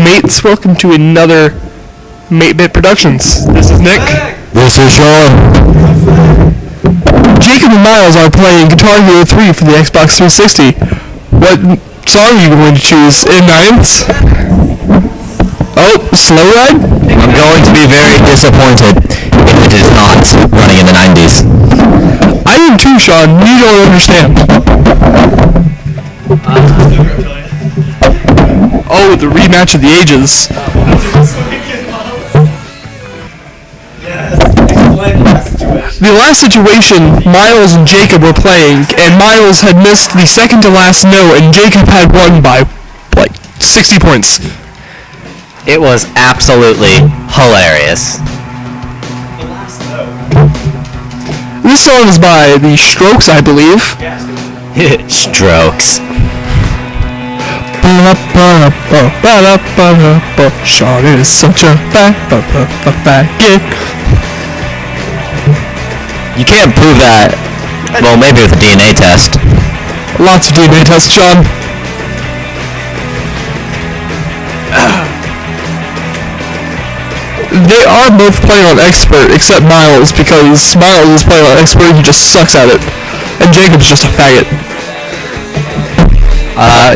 mates? Welcome to another MateBit Productions. This is Nick. This is Sean. Jacob and Myles are playing Guitar Hero 3 for the Xbox 360. What song are you going to choose? In nines? Oh, Slow Ride? I'm going to be very disappointed if it is not running in the 90s. I am too, Sean. You don't understand. Oh, the rematch of the ages. The last situation, Myles and Jacob were playing, and Myles had missed the second to last note, and Jacob had won by, like, 60 points. It was absolutely hilarious. This song is by The Strokes, I believe. Strokes. Sean is such a faggot. You can't prove that. Well, maybe with a DNA test. Lots of DNA tests, Sean. They are both playing on expert, except Myles, because Myles is playing on expert and he just sucks at it. And Jacob's just a faggot.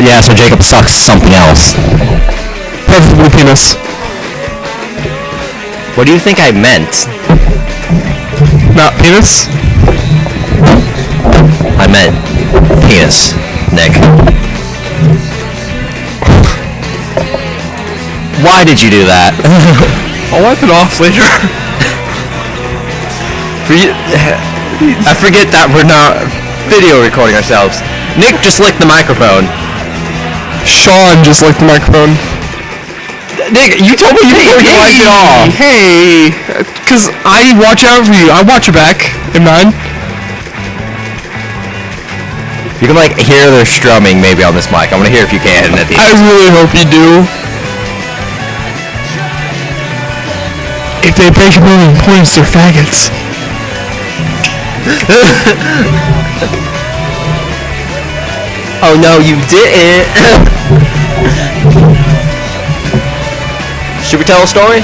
Yeah, so Jacob sucks something else. Preferably penis. What do you think I meant? Not penis? I meant penis, Nick. Why did you do that? I'll wipe it off later. I forget that we're not video recording ourselves. Nick just licked the microphone. Sean just licked the microphone. Nick, you told me you were gonna wipe it off. Hey, because I watch out for you. I watch your back in mine. You can like hear their strumming maybe on this mic. I'm gonna hear if you can at the end. I really hope you do. If they break a million points, they're faggots. Oh no, you didn't. Should we tell a story?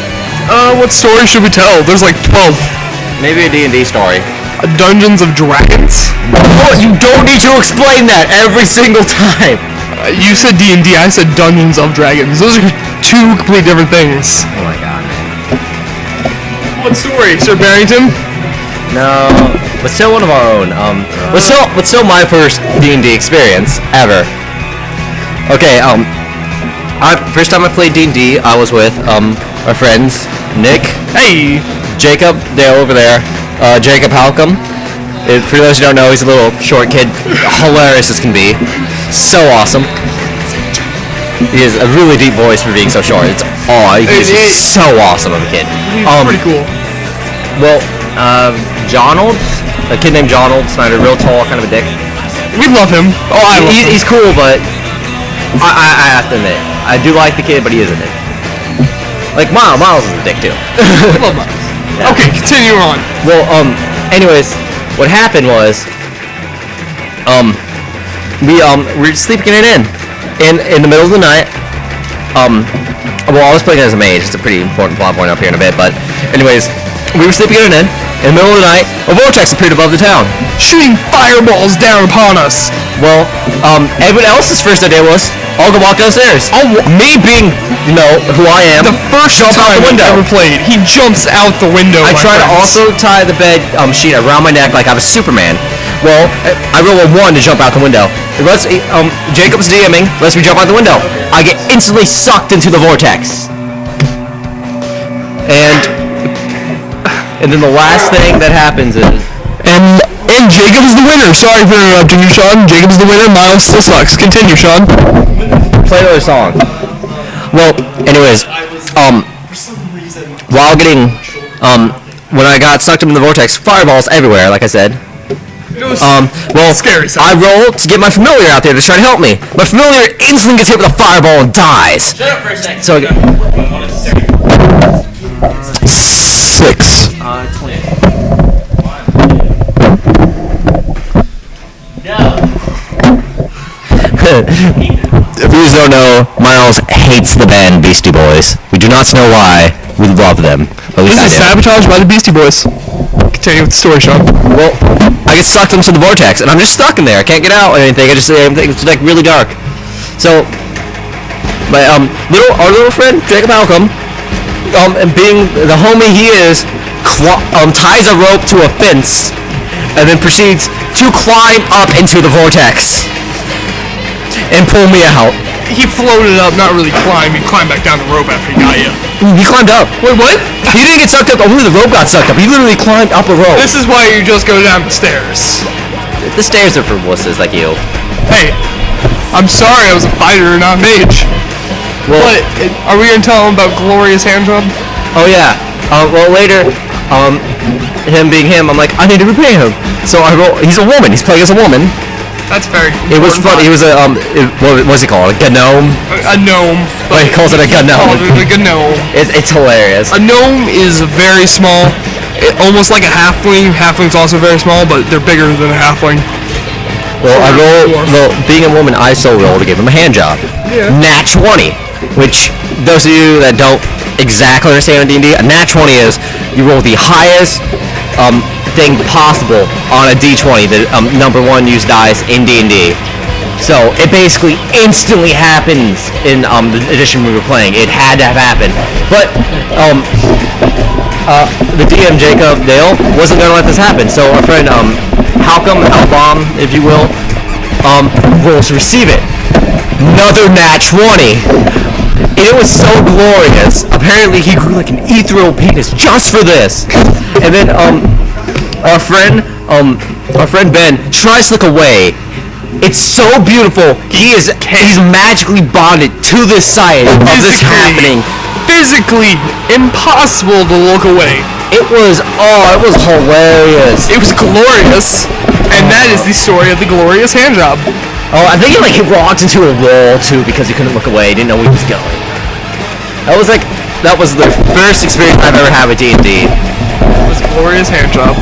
What story should we tell? There's like 12. Maybe a D&D story. Dungeons of Dragons? Oh, you don't need to explain that every single time. You said D&D, I said Dungeons of Dragons. Those are two completely different things. Oh my god. What story, Sir Barrington? No, but still one of our own. But still my first D&D experience ever. Okay, first time I played D&D, I was with our friends Nick, Hey, Jacob, they're over there. Jacob Halcom. For those who don't know, he's a little short kid, hilarious as can be, so awesome. He has a really deep voice for being so short. He's so awesome of a kid. He's pretty cool. Well, Jonald, a kid named Jonald Snyder, real tall, kind of a dick. We love him. Oh, I love him. He's cool, but I have to admit, I do like the kid, but he is a dick. Like Myles is a dick too. I love Myles. Yeah. Okay, continue on. Well, anyways, what happened was, we were sleeping it in the middle of the night. Well, I was playing as a mage. It's a pretty important plot point up here in a bit, but anyways, we were sleeping it in the middle of the night. A vortex appeared above the town, Shooting fireballs down upon us. Well, everyone else's first idea was, I'll go walk downstairs. Me being, who I am, The first jump out time the we window. ever played, he jumps out the window. I try to also tie the bed sheet around my neck like I was Superman. Well, I roll a 1 to jump out the window. Jacob's DMing, lets me jump out the window. I get instantly sucked into the vortex. And then the last thing that happens is... And Jacob is the winner. Sorry for interrupting you, Sean. Jacob is the winner. Myles still sucks. Continue, Sean. Play another song. Well, anyways, while getting, when I got sucked up in the vortex, fireballs everywhere, like I said. Well, scary. I roll to get my familiar out there to try to help me. My familiar instantly gets hit with a fireball and dies. Shut up for a second. So, 6. 20. No. If you don't know, Myles hates the band Beastie Boys. We do not know why. We love them. This is sabotage by the Beastie Boys. Continue with the story, Sean. Well, I get sucked into the vortex, and I'm just stuck in there. I can't get out or anything. It's like really dark. So, our little friend Jacob Malcolm, and being the homie he is, ties a rope to a fence, and then proceeds to climb up into the vortex and pull me out. He floated up, not really climb. He climbed back down the rope after he got you. He climbed up. Wait, what? He didn't get sucked up. Only the rope got sucked up. He literally climbed up a rope. This is why you just go down the stairs. The stairs are for wusses like you. Hey, I'm sorry. I was a fighter, not a mage. Well, what? Are we gonna tell him about Glorious Handjob? Oh yeah. Well, later, him being him, I'm like, I need to repay him. So I roll. He's a woman. He's playing as a woman. That's very. It was funny. He was what was he called? A gnome. A gnome. But he calls it a gnome. Like a gnome. It's hilarious. A gnome is very small, almost like a halfling. Halfling's also very small, but they're bigger than a halfling. Well, being a woman, I so roll to give him a hand job. Yeah. Nat 20, which those of you that don't exactly understand D&D, a Nat 20 is you roll the highest thing possible on a D20, the number one used dice in D&D. So it basically instantly happens in the edition we were playing. It had to have happened. But the DM Jacob Dale wasn't gonna let this happen. So our friend Halcom, if you will, rolls to receive it. Another Nat 20. And it was so glorious. Apparently he grew like an ethereal penis just for this. And then our friend Ben tries to look away. It's so beautiful. He's magically bonded to this site of this happening. Physically impossible to look away. It was hilarious. It was glorious, and that is the story of the Glorious Handjob. Oh, I think he walked into a wall too because he couldn't look away. He didn't know where he was going. That was the first experience I've ever had with D&D. It was Glorious Handjob.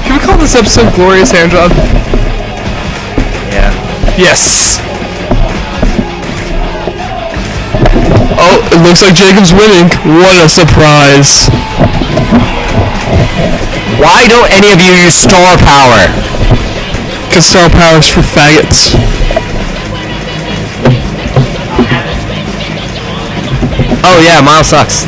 Can we call this episode Glorious Handjob? Yeah. Yes. Oh, it looks like Jacob's winning. What a surprise. Why don't any of you use star power? Because star power is for faggots. Oh yeah, Myles sucks.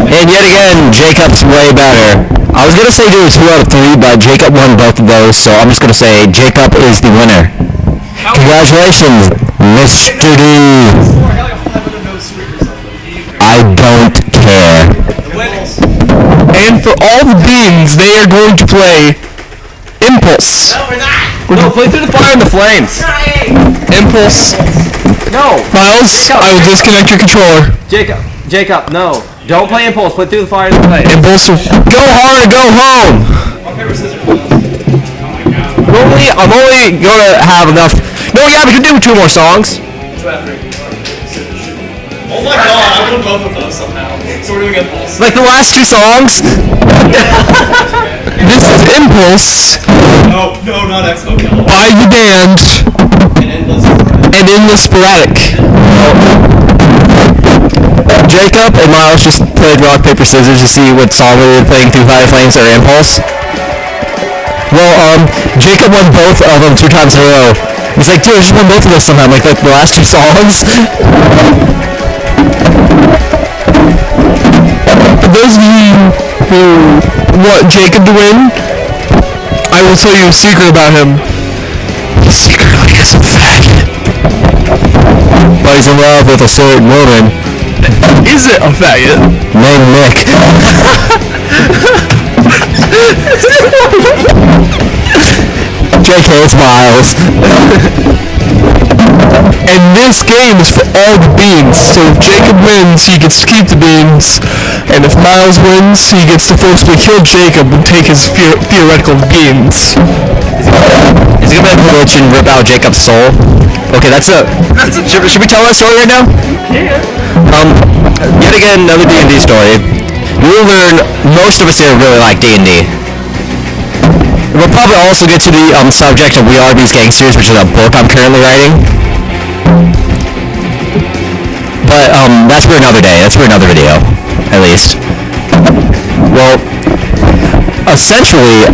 And yet again, Jacob's way better. I was going to say do a 2 out of 3, but Jacob won both of those, so I'm just going to say Jacob is the winner. Congratulations, Mr. D. I don't care. And for all the beans, they are going to play Impulse. No, we're not. No, play through the fire and the flames. Impulse. No. Myles, I will disconnect your controller. Jacob, no. Don't play Impulse. Play through the fire and the flames. Impulse. Go hard or go home. I'm only gonna have enough. No, yeah, we can do 2 more songs. Oh my god, I won both of those somehow. So we're doing Impulse. Like the last 2 songs. This is Impulse. No, not Expo Kill. By the band. And Endless Sporadic. Jacob and Myles just played rock, paper, scissors to see what song we were playing through Fire Flames or Impulse. Well, Jacob won both of them 2 times in a row. He's like, dude, I just won both of those sometime, like the last 2 songs. For those of you who want Jacob to win, I will tell you a secret about him. He secretly is a faggot. But he's in love with a certain woman. Is it a faggot? Named Nick. JK, it's Myles. And this game is for all the beans. So if Jacob wins, he gets to keep the beans. And if Myles wins, he gets to forcibly kill Jacob and take his theoretical beans. Is he gonna glitch and rip out Jacob's soul? Okay, should we tell that story right now? Yeah. Yet again, another D&D story. You will learn most of us here really like D&D. We'll probably also get to the subject of We Are These Gangsters, which is a book I'm currently writing. But that's for another day. That's for another video, at least. Well, essentially,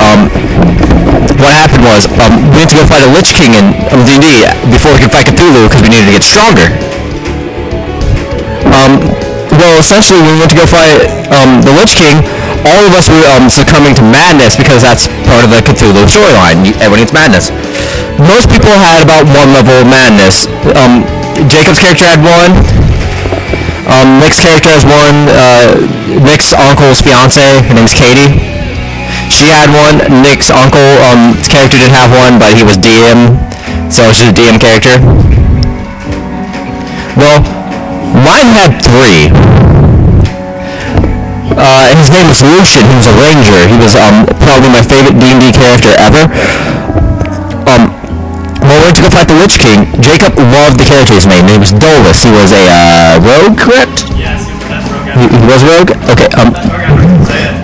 what happened was we had to go fight a Lich King in D&D before we could fight Cthulhu because we needed to get stronger. Well, essentially, when we went to go fight the Lich King, all of us were succumbing to madness because that's part of the Cthulhu storyline. Everyone needs madness. Most people had about one level of madness. Jacob's character had one. Nick's character has one. Nick's uncle's fiance, her name's Katie. She had one. Nick's uncle's character didn't have one, but he was DM, so she's a DM character. Well, mine had three. His name was Lucian. He was a ranger. He was probably my favorite D&D character ever. When we went to go fight the Lich King, Jacob loved the character. His name was Dolus. He was a rogue, correct? Yes, he was the best rogue ever. He was a rogue? Okay. Say it.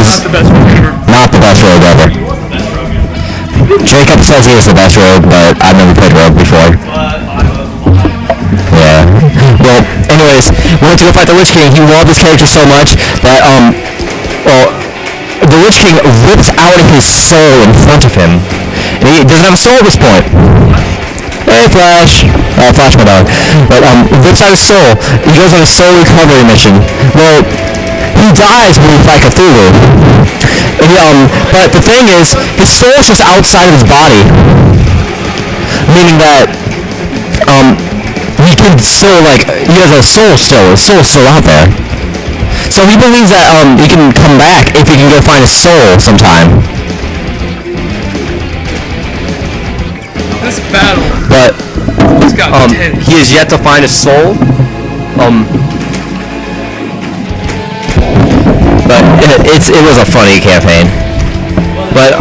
Not the best rogue ever. Not the best rogue ever. He was the best rogue ever. Jacob says he is the best rogue, but I've never played rogue before. Yeah. Well, anyways, we went to go fight the Lich King. He loved his character so much that, the Lich King rips out his soul in front of him. And he doesn't have a soul at this point. Hey, Flash. Flash, my dog. But, rips out his soul. He goes on a soul recovery mission. Well, he dies when we fight Cthulhu. And but the thing is, his soul is just outside of his body. Meaning that, he can still, he has a soul still. His soul's still out there. So he believes that, he can come back if he can go find his soul sometime. This battle. But, he is yet to find his soul. But it was a funny campaign. But,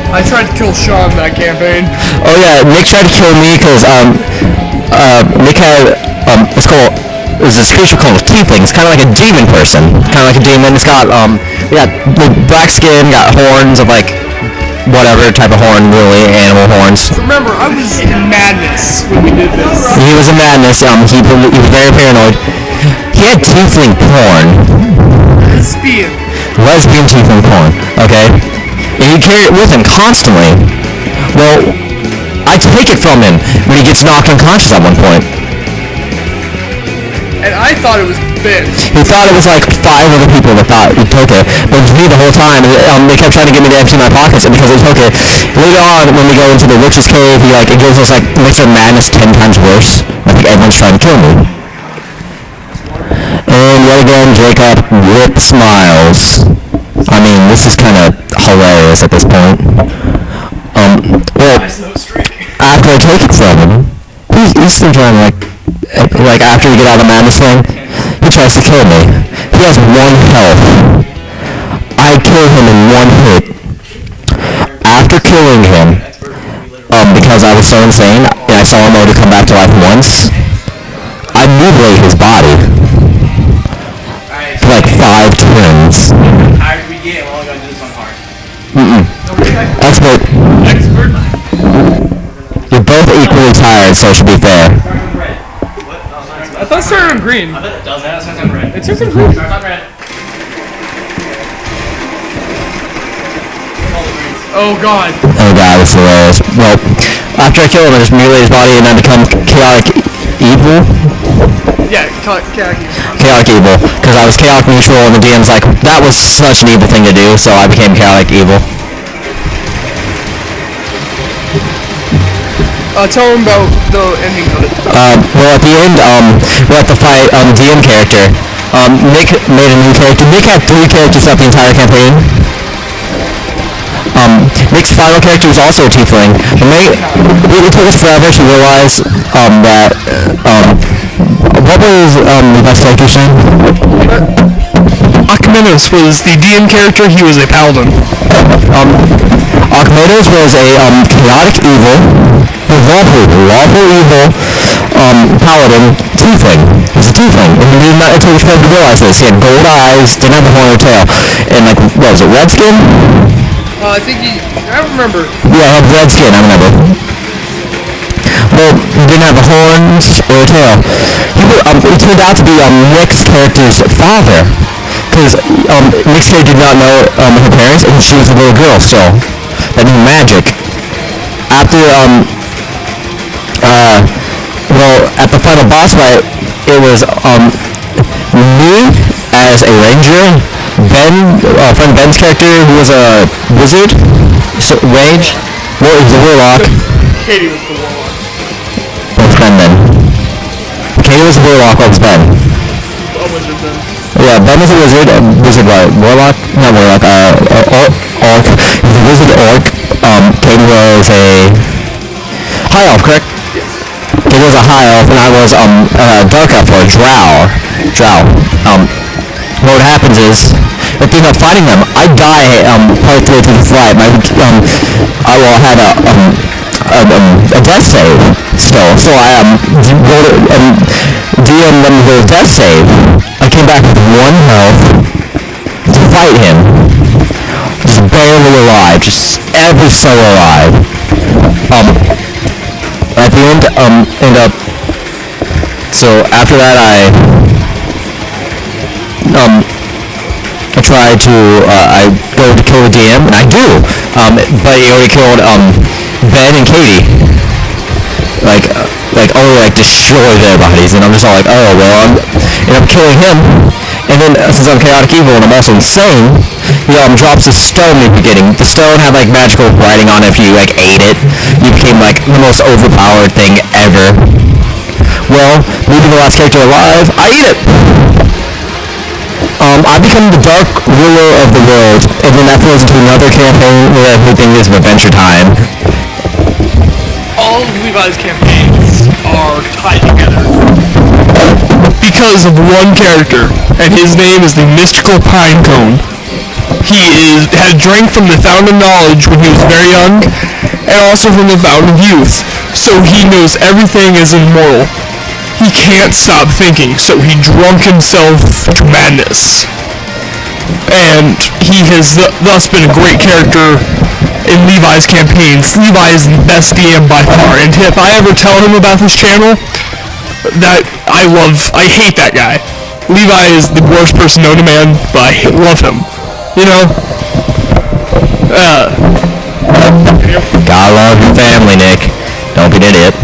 I tried to kill Sean that campaign. oh yeah, Nick tried to kill me because, Nick had, there's this creature called a tiefling. It's kind of like a demon person. Kind of like a demon. It's got, black skin, got horns of, whatever type of horn, really, animal horns. Remember, I was in madness when we did this. He was in madness, he was very paranoid. He had tiefling porn. Lesbian tiefling porn, okay? And he carried it with him constantly. Well, I take it from him when he gets knocked unconscious at one point. And I thought it was Ben. He thought it was 5 other people that thought he took it, but it was me the whole time. They kept trying to get me to empty my pockets because he took it. Later on, when we go into the witch's cave, it gives us makes our madness 10 times worse. I think everyone's trying to kill me. And yet again, Jacob rips Myles. I mean, this is kind of hilarious at this point. Well, after I take it from him, he's still trying to after we get out of the madness thing, he tries to kill me. He has 1 health. I kill him in 1 hit. After killing him, because I was so insane, and I saw him only come back to life once, I mutilate his body. For 5 turns. How did we get? Well, I gotta do this on hard. Expert. You're both equally tired, so it should be fair. I thought it started on green. I bet it does that. It starts on red. It starts on green. Starts on red. Oh god. Oh god, it's hilarious. Well, after I kill him, I just mutilate his body and I become chaotic evil. Yeah, chaotic evil. Chaotic evil, because I was chaotic neutral and the DM's like, that was such an evil thing to do, so I became chaotic evil. Tell him about the ending of it. Well, at the end, we had to fight DM character. Nick made a new character. Nick had 3 characters throughout the entire campaign. Nick's final character was also a tiefling. It took us forever to realize that. What was Levi's character's name? Archimedes was the DM character. He was a paladin. Archimedes was a chaotic evil, lawful evil paladin tiefling. He was a tiefling, and we did not until we started to realize this. He had gold eyes, didn't have a horn or tail, and like what was it, red skin? I think I don't remember. Yeah, he had red skin. I remember. Well, he didn't have the horns or a tail. He turned out to be Nick's character's father, because Nick's character did not know her parents, and she was a little girl still that knew magic. After at the final boss fight, it was me as a ranger, friend Ben's character, who was a wizard, rage. Well, he was a warlock. Katie was the warlock. What's Ben then? Katie was a warlock, what was Ben? A wizard then. Yeah, Ben was a wizard. Wizard what? Warlock? Not warlock. Orc. He was a wizard orc. Katie was a high elf, correct? Yes. Katie was a high elf, and I was dark elf or drow. What happens is, if you're not fighting them, I die partway through the fight. I had a death save still, so I DM them with a death save. I came back with 1 health to fight him, just barely alive, just ever so alive. At the end, so after that I try to I go to kill the DM, and I do, but he already killed Ben and Katie, destroyed their bodies, and I'm just all like, oh well, I'm killing him, and then since I'm chaotic evil and I'm also insane, he drops a stone in the beginning. The stone had like magical writing on it. If you like ate it, you became like the most overpowered thing ever. Well, leaving the last character alive, I eat it. I become the dark ruler of the world, and then that flows into another campaign where everything is adventure time. All of Levi's campaigns are tied together because of one character, and his name is the Mystical Pinecone. He had drank from the fountain of knowledge when he was very young, and also from the fountain of youth, so he knows everything is immortal. He can't stop thinking, so he drunk himself to madness. And he has thus been a great character in Levi's campaigns. Levi is the best DM by far, and if I ever tell him about this channel, that I hate that guy. Levi is the worst person known to man, but I love him. You know? Gotta love your family, Nick. Don't be an idiot.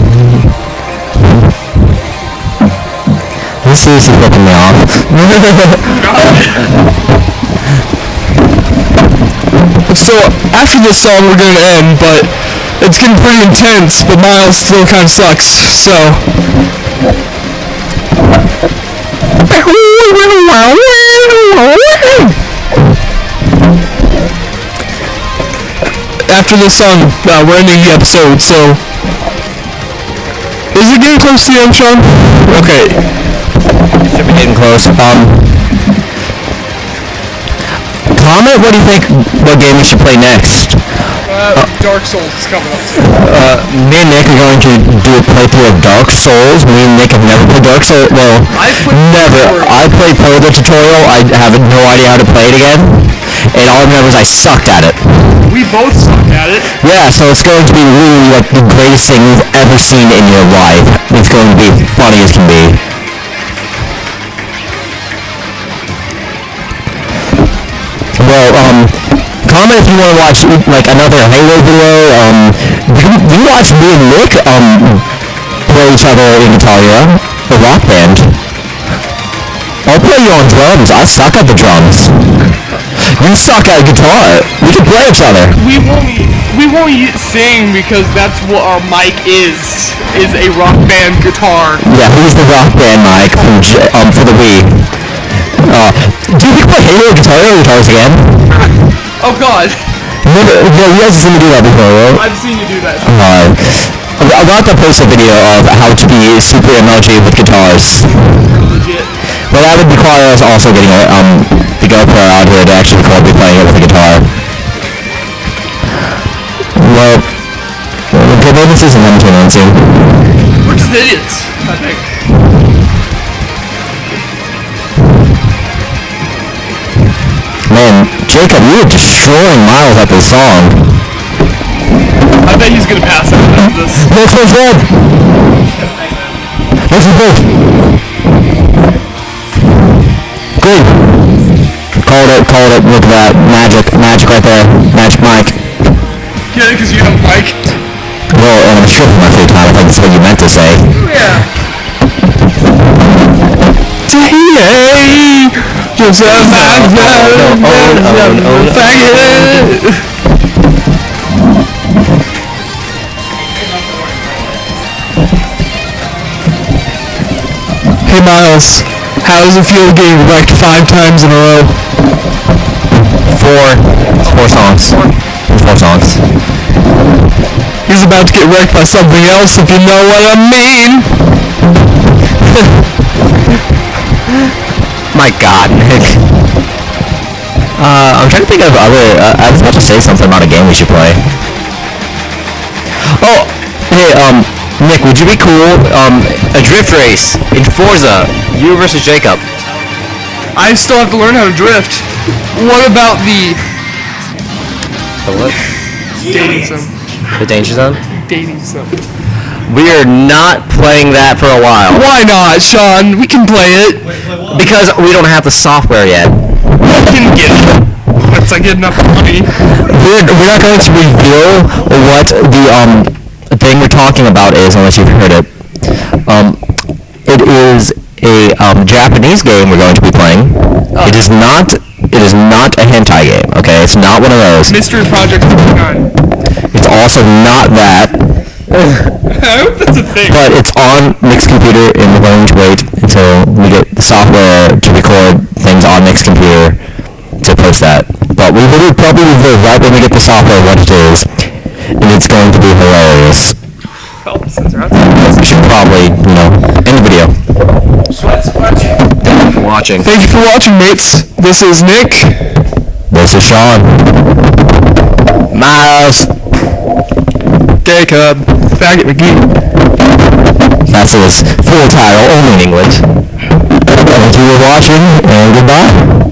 This is seriously flipping me off. So, after this song we're going to end, but it's getting pretty intense, but Myles still kind of sucks, so... After this song, we're ending the episode, so... Is it getting close to the end, Sean? Okay. Should be getting close. Comment what do you think, what game we should play next? Dark Souls is coming up too. Me and Nick are going to do a playthrough of Dark Souls. Me and Nick have never played Dark Souls. Well, never. I played part of the tutorial. I have no idea how to play it again. And all I remember is I sucked at it. We both sucked at it. Yeah, so it's going to be really like the greatest thing you've ever seen in your life. It's going to be funny as can be. Well, comment if you want to watch like another Halo video. You watch me and Nick play each other in Guitar Hero, the rock band. I'll play you on drums. I suck at the drums. You suck at guitar. We can play each other. We won't sing because that's what our mic is a rock band guitar. Yeah, who's the rock band mic for the Wii? Do you think about Halo Guitar Hero guitars again? Oh god. Yeah, you guys have seen me do that before, right? I've seen you do that. I got to post a video of how to be super MLG with guitars. Legit. Well, that would require us also getting the GoPro out here to actually record me playing it with a guitar. Well, okay, maybe this isn't them tuning in soon. We're just idiots, I think. Man, Jacob, you were destroying Myles at this song. I bet he's gonna pass out after this. Next one's red! Next one's red! Green! Called it, look at that. Magic right there. Magic Mike. Get it, because you don't like. Well, and I'm sure for my free time, I think that's what you meant to say. Yeah. Hey, just a faggot. Hey Myles, how does it feel getting wrecked 5 times in a row? 4 songs. 4 songs. He's about to get wrecked by something else, if you know what I mean. My God, Nick. I'm trying to think of other. I was about to say something about a game we should play. Oh, hey, Nick, would you be cool? A drift race in Forza, you versus Jacob. I still have to learn how to drift. What about the What? dating sim? The Danger Zone? Dating sim. We are not playing that for a while. Why not, Sean? We can play it. Because we don't have the software yet. I can get it. Once I get enough money. We're not going to reveal what the thing we're talking about is unless you've heard it. It is a Japanese game we're going to be playing. It is not a hentai game, okay? It's not one of those. Mystery Project 59. It's also not that. I hope that's a thing. But it's on Nick's computer, and we're going to wait until we get the software to record things on Nick's computer to post that. But we will probably reveal right when we get the software what it is, and it's going to be hilarious. Well, since they're outside. We should probably, end the video. Sweat's watching. Thank you for watching. Thank you for watching, mates. This is Nick. This is Sean. Myles. Gaycob. Faggot McGee. That's his full title, only in English. Thank you for watching, and goodbye.